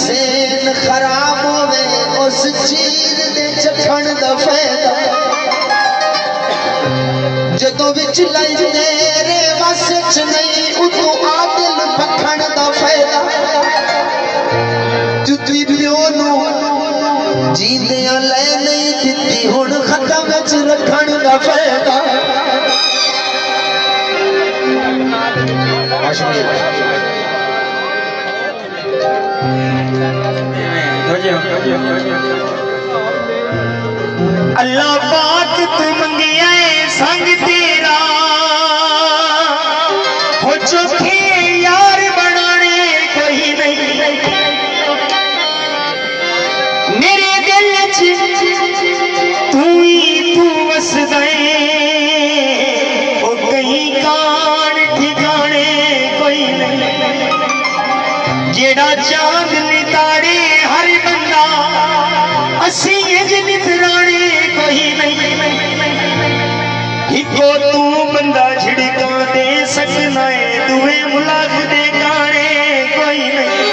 सेन खराब होवे उस चीज दे चखण दा फायदा जदों विच लाई तेरे वस च नहीं उतों आदिल पखण दा फायदा जुती प्यो नू जींदियां ले नहीं दित्ती हुण खत्म विच रखण दा फायदा अल्लाह पाक तू मंगिया संग तेरा हो चुके यार बनाने कोई नहीं मेरे दिल च तू ही तू वसदा हो कहीं कान ठिकाने कोई नहीं जेड़ा चांद नितारे हर बंदा असी नितराने कोई नहीं हिको तू बंदा झिड़का दे सकना है दुए मुलाक दे गाने कोई नहीं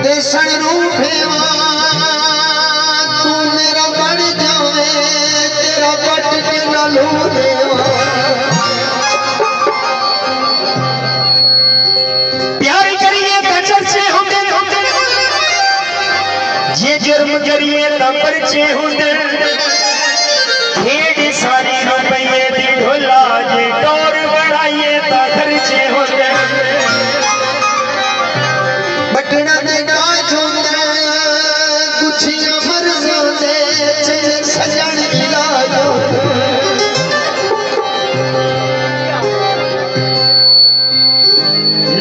देशन रूठेवा तू मेरा बन जावे तेरा पट के न लू देवा प्यार करिए तो चर्चे होंगे ये जुर्म करिए तो पर्चे होंगे खेड़ सारी रुपये दी ढोला जे टोर बढ़ाइए तो खर्चे होंगे बटना दे काज होंगे कुछ मर्ज होंगे सजन इलाज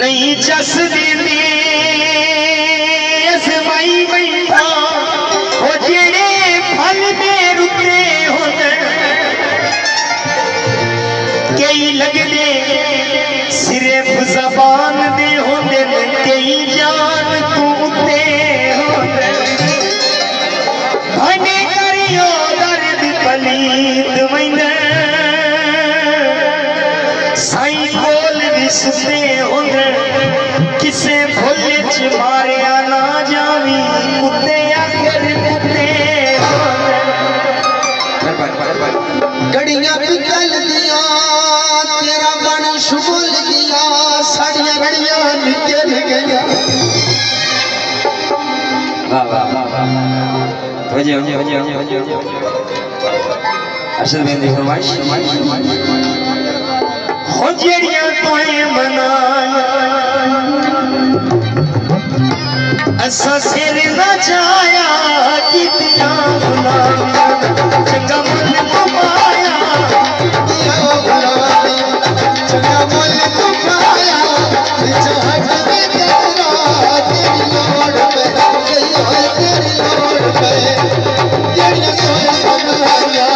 नहीं जस देने असमाई बैठा हो जेड़े फल दे रुते होंगे कई लगदे सिर्फ जबान दे होंगे कई जान कूते होंगे भने करियो दर्द पलीत मैंने साई बोल भी सुते होंगे किसे भुल च मारिया ना जावी कुत्ते आखिर कुत्ते गड़ियां पिघल दिया तेरा मन शुगल गया साड़ियां गड़ियां निकल गया वाह वाह वाह वाह हो जे असल में दी फरमाइश हो जेड़ियां तोए मना असा सिर न जाया कितिया गुलामिया चंगा मुल कमाया चंगा मुल कमाया चाहत में तेरा तेरी लोड़ पे गई है तेरी लोड़ पे तेरी कोई कमाया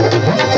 हाँ